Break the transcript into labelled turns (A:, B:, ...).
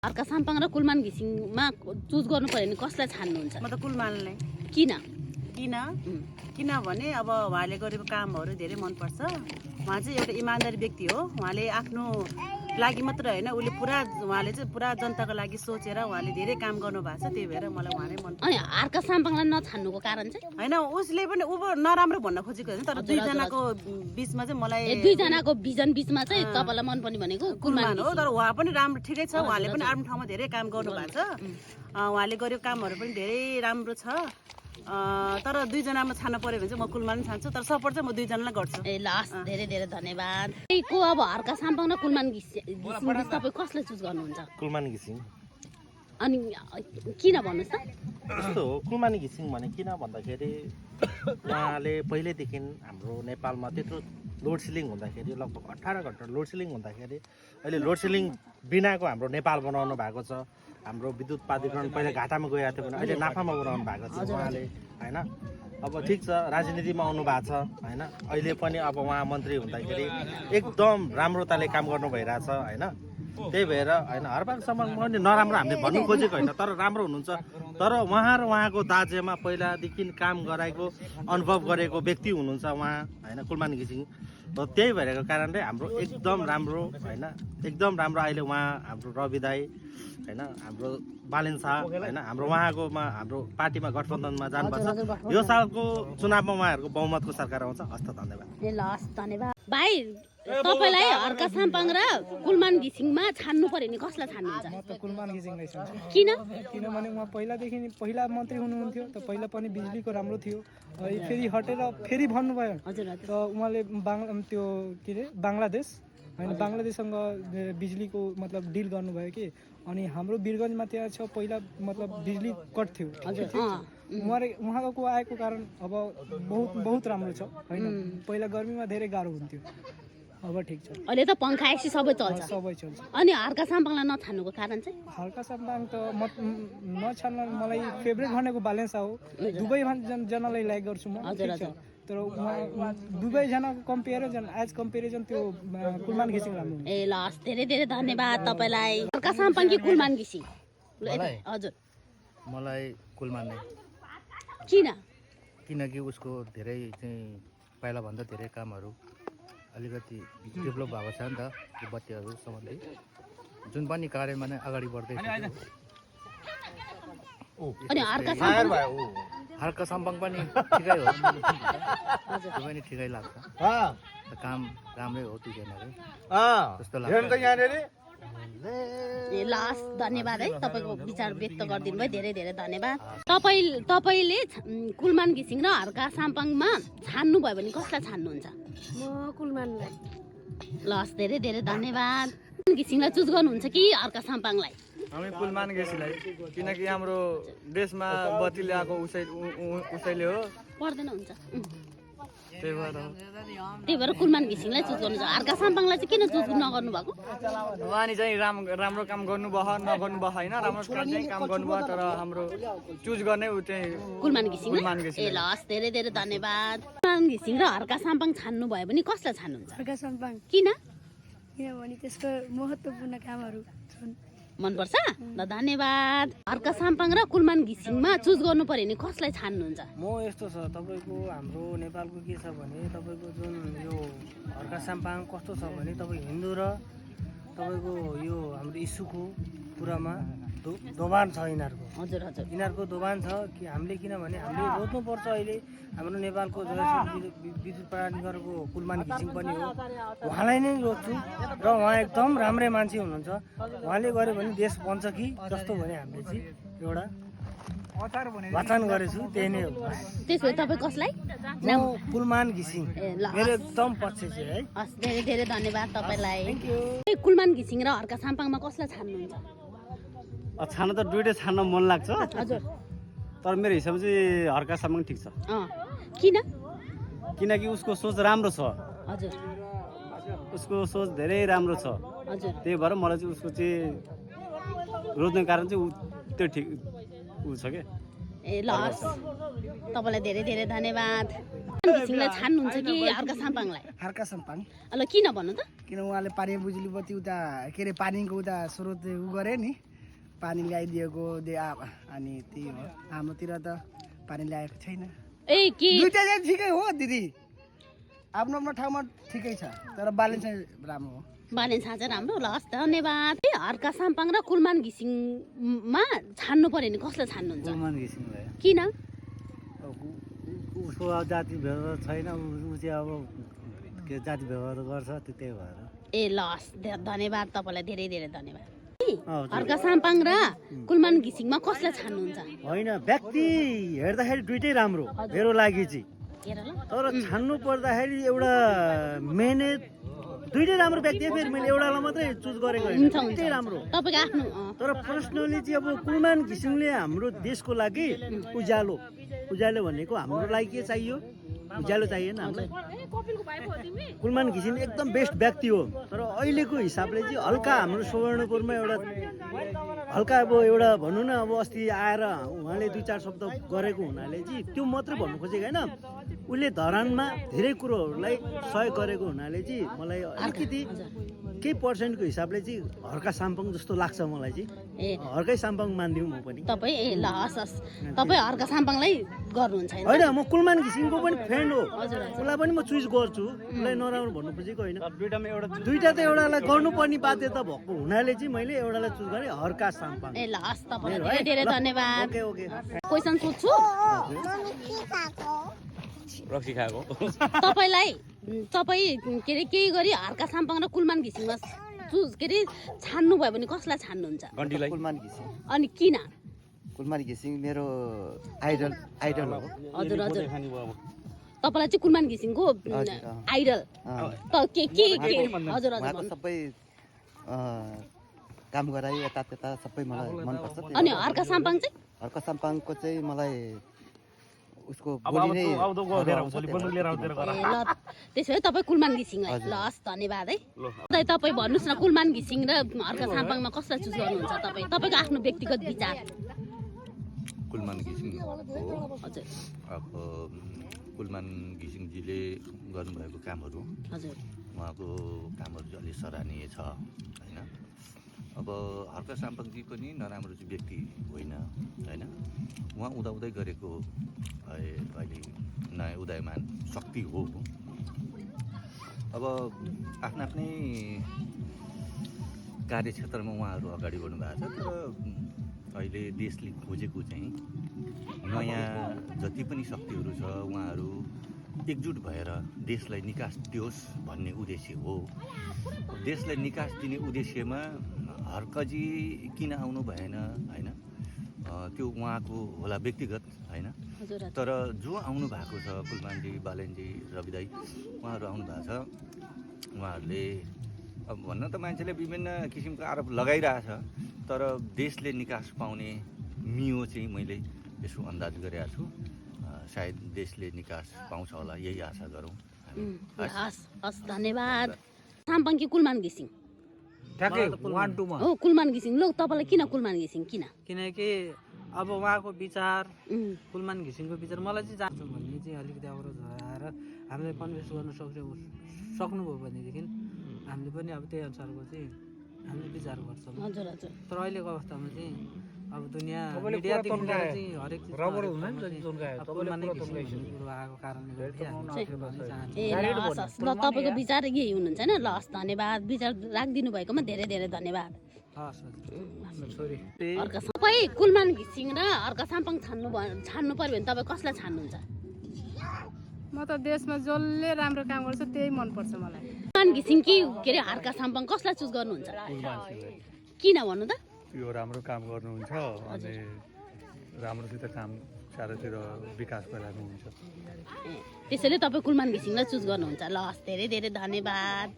A: अर्का साम्पाङ र कुलमान घिसिङमा चुज गर्नु पर्यो भने कसलाई छान्नुहुन्छ?
B: म त कुलमानलाई।
A: किन?
B: किनभने अब उहाँले गरेको कामहरू धेरै मनपर्छ। उहाँ चाहिँ एउटा इमान्दारी व्यक्ति हो। उहाँले आफ्नो लागि मात्र होइन, उहाँले चाहिँ पुरा जनताको लागि सोचेर उहाँले धेरै काम गर्नु भएको छ। त्यही भएर मलाई उहाँ नै मनपर्छ।
A: अनि अर्का साम्पाङलाई नछान्नुको कारण चाहिँ?
B: होइन, उसले पनि नराम्रो भन्न खोजेको होइन, तर दुईजनाको बिचमा चाहिँ मलाई
A: दुईजनाको भिजन बिचमा चाहिँ तपाईँलाई मनपर्ने भनेको
B: कुलमान हो। तर उहाँ पनि राम्रो ठिकै छ। उहाँले पनि आफ्नो ठाउँमा धेरै काम गर्नु भएको छ। उहाँले गरेको कामहरू पनि धेरै राम्रो छ। तर दुईजनामा छान्न पर्यो भने चाहिँ म कुलमान छान्छु, तर सपोर्ट चाहिँ म दुईजनालाई गर्छु।
A: ए लास्ट धेरै धेरै धन्यवाद। को अब अर्का साम्पाङ र कुलमान घिसिङ तपाईँ कसलाई चुज गर्नुहुन्छ?
C: कुलमान घिसिङ।
A: अनि किन भन्नुहोस् त?
C: यस्तो हो, कुलमान घिसिङ भने किन भन्दाखेरि उहाँले पहिल्यैदेखि हाम्रो नेपालमा त्यत्रो लोड सेलिङ हुँदाखेरि लगभग 18 घन्टा लोड सेलिङ हुँदाखेरि अहिले लोड सेलिङ बिनाको हाम्रो नेपाल बनाउनु भएको छ। हाम्रो विद्युत प्राधिकरण पहिला घाटामा गएको थियो भने अहिले नाफामा बनाउनु भएको छ उहाँले, होइन। अब ठिक छ, राजनीतिमा आउनु भएको छ, होइन। अहिले पनि अब उहाँ मन्त्री हुँदाखेरि एकदम राम्रोताले काम गर्नु भइरहेछ, होइन। त्यही भएर होइन, हरपाकसम्म पनि नराम्रो हामीले भन्नु खोजेको होइन, तर राम्रो हुनुहुन्छ। तर उहाँ र उहाँको दाजेमा पहिलादेखि काम गराएको अनुभव गरेको व्यक्ति हुनुहुन्छ उहाँ, होइन, कुलमान घिसिङ। र त्यही भएरको कारणले हाम्रो एकदम राम्रो, होइन, एकदम राम्रो अहिले उहाँ हाम्रो रवि दाई, होइन, हाम्रो बालेन शाह, होइन, हाम्रो उहाँकोमा हाम्रो पार्टीमा गठबन्धनमा जानुपर्छ। यो सालको चुनावमा उहाँहरूको बहुमतको सरकार आउँछ। हस्त, धन्यवाद।
A: ए लास्ट धन्यवाद। भाइ तपाईलाई अर्का साम्पाङ र कुलमान घिसिङमा छान्नु पर्यो नि कसलाई छान्नुहुन्छ?
D: म त कुलमान घिसिङलाई छान्छु।
A: किन?
D: किनभने उहाँ पहिला मन्त्री हुनुहुन्थ्यो, त पहिला पनि बिजुलीको राम्रो थियो। फेरि हटेर फेरि भन्नुभयो त उहाँले त्यो के अरे बङ्गलादेश, होइन, बङ्गलादेशसँग बिजुलीको मतलब डिल गर्नुभयो कि। अनि हाम्रो वीरगन्जमा त्यहाँ छ पहिला मतलब बिजुली कट थियो। उहाँको आएको कारण अब बहुत राम्रो छ, होइन। पहिला गर्मीमा धेरै गाह्रो हुन्थ्यो, अब ठिक छ।
A: अहिले त पङ्खा एसी सबै चल्छ। अनि अर्का साम्पाङलाई नछान्नुको कारण चाहिँ?
D: अर्का साम्पाङ त नछान्न, मलाई फेभरेट भनेको बालेन शाह हो। दुवै जनालाई लाइक गर्छु म, ठिक छ। तर उहाँ दुवैजनाको कम्पेरिजन त्यो कुलमान घिसिङ राम्रो हुन्छ।
A: ए लास्ट धेरै धेरै धन्यवाद तपाईँलाई। अर्का साम्पाङ कि कुलमान घिसिङ? हजुर,
E: मलाई कुलमान नै।
A: किन?
E: किनकि उसको धेरै चाहिँ पहिलाभन्दा धेरै कामहरू अलिकति डेभलप भएको छ नि त, यो बत्तीहरू सम्बन्धी जुन पनि कार्यमा नै अगाडि बढ्दै छ।
A: अनि
E: अर्का साम्पाङ पनि ठिकै हो, त्यो पनि ठिकै लाग्छ। काम राम्रै हो दुईजनाकै जस्तो लाग्छ।
A: ए लास्ट धन्यवाद है, तपाईँको विचार व्यक्त गरिदिनु भयो, धेरै धेरै धन्यवाद। तपाईँले कुलमान घिसिङ र अर्का साम्पाङमा छान्नु भयो भने कसलाई छान्नुहुन्छ?
F: म कुलमानलाई।
A: लास्ट धेरै धेरै धन्यवाद। घिसिङलाई चुज गर्नुहुन्छ कि अर्का साम्पाङलाई?
G: हामी कुलमान घिसिङलाई, किनकि हाम्रो देशमा बत्ती ल्याएको उसैले हो।
A: पर्दैन, हुन्छ।
G: त्यही
A: भएर कुलमान घिसिङलाई चुज गर्नुहुन्छ। अर्का साम्पाङलाई चाहिँ किन चुज नगर्नु भएको?
G: उहाँले चाहिँ राम्रो काम गर्नुभयो, नगर्नुभयो होइन, राम्रो चाहिँ काम गर्नुभयो, तर हाम्रो चुज गर्ने ऊ चाहिँ
A: कुलमान घिसिङ। ए लास्ट धेरै धेरै धन्यवाद। कुलमान घिसिङ र अर्का साम्पाङ छान्नु भयो भने कसलाई छान्नुहुन्छ?
F: अर्का साम्पाङ।
A: किन?
F: किनभने त्यसको महत्त्वपूर्ण कामहरू छन्,
A: मनपर्छ। ल धन्यवाद। अर्का साम्पाङ र कुलमान घिसिङमा चुज गर्नु पर्यो भने कसलाई छान्नुहुन्छ?
D: म यस्तो छ, तपाईँको हाम्रो नेपालको के छ भने तपाईँको जुन यो अर्का साम्पाङ कस्तो छ भने तपाईँ हिन्दू र तपाईँको यो हाम्रो इस्युको कुरामा दोभान छ यिनीहरूको।
A: हजुर हजुर,
D: यिनीहरूको दोभान छ कि हामीले, किनभने हामीले रोज्नुपर्छ। अहिले हाम्रो नेपालको विद्युत प्राधिकरणको कुलमान घिसिङ पनि हो, उहाँलाई नै रोज्छु। र उहाँ एकदम राम्रै मान्छे हुनुहुन्छ। उहाँले गर्यो भने देश बन्छ कि जस्तो भने हामीले चाहिँ एउटा वाचन गरेछु, त्यही नै हो।
A: त्यसो भए तपाईँ कसलाई?
D: म कुलमान घिसिङ, मेरो एकदम पक्ष चाहिँ है।
A: हस्, धेरै धेरै धन्यवाद तपाईँलाई। कुलमान घिसिङ र अर्का साम्पाङमा कसलाई छान्नुहुन्छ?
H: छान्न त दुइटै छान्न मन लाग्छ,
A: हजुर।
H: तर मेरो हिसाबमा चाहिँ अर्का साम्पाङ ठिक छ।
A: किन?
H: किनकि उसको सोच राम्रो छ।
A: हजुर,
H: उसको सोच धेरै राम्रो छ।
A: हजुर।
H: त्यही भएर मलाई चाहिँ उसको चाहिँ रोज्ने कारण चाहिँ त्यो ठिक ऊ छ क्या।
A: ए ल हस्, तपाईँलाई धेरै धेरै धन्यवाद। घिसिङलाई छान्नुहुन्छ कि अर्का साम्पाङलाई?
D: अर्का साम्पाङ।
A: ल किन भन्नु त?
D: किन उहाँले पानी बिजुली बत्ती उता के अरे पानीको उता स्रोत उ गरे नि,
I: पानी ल्याइदिएको अनि त्यही हो। हाम्रोतिर त पानी ल्याएको छैन।
A: ए के
I: दुईटा चाहिँ ठिकै हो दिदी, आफ्नो आफ्नो ठाउँमा ठिकै छ, तर बालेन चाहिँ राम्रो हो।
A: बालेन्सा चाहिँ राम्रो। ल हस् धन्यवाद। हर्का साम्पाङ र कुलमान घिसिङमा छान्नु पर्यो भने कसलाई छान्नुहुन्छ?
H: कुलमान घिसिङलाई
A: किन?
H: उसको अब जाति व्यवहार छैन, ऊ चाहिँ अब के जाति व्यवहार गर्छ त्यही भएर।
A: ए ल हस् धन्यवाद, तपाईँलाई धेरै धेरै धन्यवाद। हर्का साम्पाङ र कुलमान घिसिङमा कसलाई छान्नुहुन्छ?
H: होइन, व्यक्ति हेर्दाखेरि दुइटै राम्रो मेरो लागि चाहिँ,
A: हेर ल।
H: तर छान्नु पर्दाखेरि एउटा मेहनत दुइटै राम्रो व्यक्ति हो। फेरि मैले एउटालाई मात्रै चुज गरेको होइन,
A: हुन्छ हुन्छ
H: दुइटै राम्रो।
A: तपाईँको आफ्नो
H: तर पर्सनली चाहिँ अब कुलमान घिसिङले हाम्रो देशको लागि उज्यालो भनेको हाम्रो लागि के चाहियो? उज्यालो चाहिएन हामीलाई। कुलमान घिसिङ एकदम बेस्ट व्यक्ति हो, तर अहिलेको हिसाबले चाहिँ हल्का हाम्रो सुवर्णपुरमा एउटा हल्का अब एउटा भनौँ न, अब अस्ति आएर उहाँले 2-4 शब्द गरेको हुनाले चाहिँ त्यो मात्रै भन्नु खोजेको होइन, उसले धरानमा धेरै कुरोहरूलाई सहयोग गरेको हुनाले चाहिँ मलाई अलिकति केही पर्सेन्टको हिसाबले चाहिँ हर्का साम्पाङ जस्तो लाग्छ मलाई चाहिँ।
A: ए
H: हर्कै साम्पाङ मानिदिउँ म पनि।
A: तपाईँ ए ल हस् हस् तपाईँ हर्का साम्पाङलाई गर्नुहुन्छ होइन?
H: होइन, म कुलमान घिसिङको पनि फ्रेन्ड हो,
A: हजुर हजुर।
H: उसलाई पनि म चुज गर्छु, उसलाई नराम्रो भन्नु खोजेको होइन। दुइटा त एउटालाई गर्नुपर्ने बाध्यता भएको हुनाले चाहिँ मैले एउटालाई चुज गरेँ, हर्का साम्पाङ।
A: ए ल हस् तपाईँलाई धेरै धेरै धन्यवाद।
H: Okay okay.
A: क्वेसन सोध्छु
G: रक्सी खाएको
A: तपाईँ के अरे केही गरी हर्का साम्पाङ र कुलमान घिसिङमा चुज के अरे छान्नु भयो भने कसलाई छान्नुहुन्छ?
J: कुलमान घिसिङ।
A: अनि किन?
J: कुलमान घिसिङ मेरो आइडल हो।
A: हजुर हजुर। तपाईँलाई चाहिँ कुलमान घिसिङको आइडल त के हजुर हजुर
J: उहाँको सबै काम गराइ यता सबै मलाई मनपर्छ।
A: अनि हर्का साम्पाङ चाहिँ?
J: हर्का साम्पाङको चाहिँ मलाई उसको बोली नै
A: ए ल त्यसो भए तपाईँ कुलमान घिसिङलाई। ल हस् धन्यवाद है। तपाईँ भन्नुहोस् न, कुलमान घिसिङ र हर्का साम्पाङमा कसलाई चुज गर्नुहुन्छ तपाईँको आफ्नो व्यक्तिगत विचार?
K: कुलमान घिसिङ हो।
A: हजुर।
K: अब कुलमान घिसिङजीले गर्नुभएको कामहरू,
A: हजुर,
K: उहाँको कामहरू चाहिँ अलिक सराहनीय छ होइन। अब हर्का साम्पाङजी पनि नराम्रो चाहिँ व्यक्ति होइन होइन। उहाँ उदाउँदै गरेको अहिले नयाँ उदयमान शक्ति हो। अब आफ्नो आफ्नै कार्यक्षेत्रमा उहाँहरू अगाडि बढ्नु भएको छ, तर अहिले देशले खोजेको चाहिँ नयाँ जति पनि शक्तिहरू छ उहाँहरू एकजुट भएर देशलाई निकास दियोस् भन्ने उद्देश्य हो। देशलाई निकास दिने उद्देश्यमा हर्कजी किन आउनु भएन होइन, त्यो उहाँको होला व्यक्तिगत होइन, तर जो आउनु भएको छ कुलमानजी, बालेनजी, रवि दाई उहाँहरू आउनु भएको छ। उहाँहरूले अब भन्न त मान्छेले विभिन्न किसिमको आरोप लगाइरहेछ, तर देशले निकास पाउने मियो चाहिँ मैले यसो अन्दाज गरेको छु। सायद देशले निकास पाउँछ होला, यही आशा गरौँ।
A: हस् हस् धन्यवाद। साम्पाङ कि कुलमान घिसिङ?
L: ठ्याक्कै 1-2 मा
A: हो कुलमान घिसिङ। लो तपाईँलाई किन कुलमान घिसिङ?
L: किनकि अब उहाँको विचार, कुलमान घिसिङको विचार मलाई चाहिँ जान्छु भन्ने चाहिँ अलिकति अवरोध आएर हामीले कन्भिन्स गर्न सक्नुभयो भनेदेखि हामीले पनि अब त्यही अनुसारको चाहिँ हामीले विचार गर्छौँ।
A: हजुर हजुर।
L: तर अहिलेको अवस्थामा चाहिँ अब दुनियाँ मिडियादेखि लिएर चाहिँ हरेक आएको कारणले
A: ए ल हस् ल तपाईँको विचार यही हुनुहुन्छ होइन। ल हस् धन्यवाद, विचार राखिदिनु भएकोमा धेरै धेरै धन्यवाद। तपाईँ कुलमान घिसिङ र हर्का साम्पाङ छान्नु पर्यो भने तपाईँ कसलाई छान्नुहुन्छ?
F: म त देशमा जसले राम्रो काम गर्छ त्यही मनपर्छ मलाई।
A: कुलमान घिसिङ कि के अरे हर्का साम्पाङ कसलाई चुज गर्नुहुन्छ? किन भन्नु त?
E: यो राम्रो काम गर्नुहुन्छ अनि राम्रोसित काम चारैतिर विकास भइरहेको हुन्छ,
A: त्यसैले तपाईँ कुलमान घिसिङलाई चुज गर्नुहुन्छ। ल हस् धेरै धेरै धन्यवाद।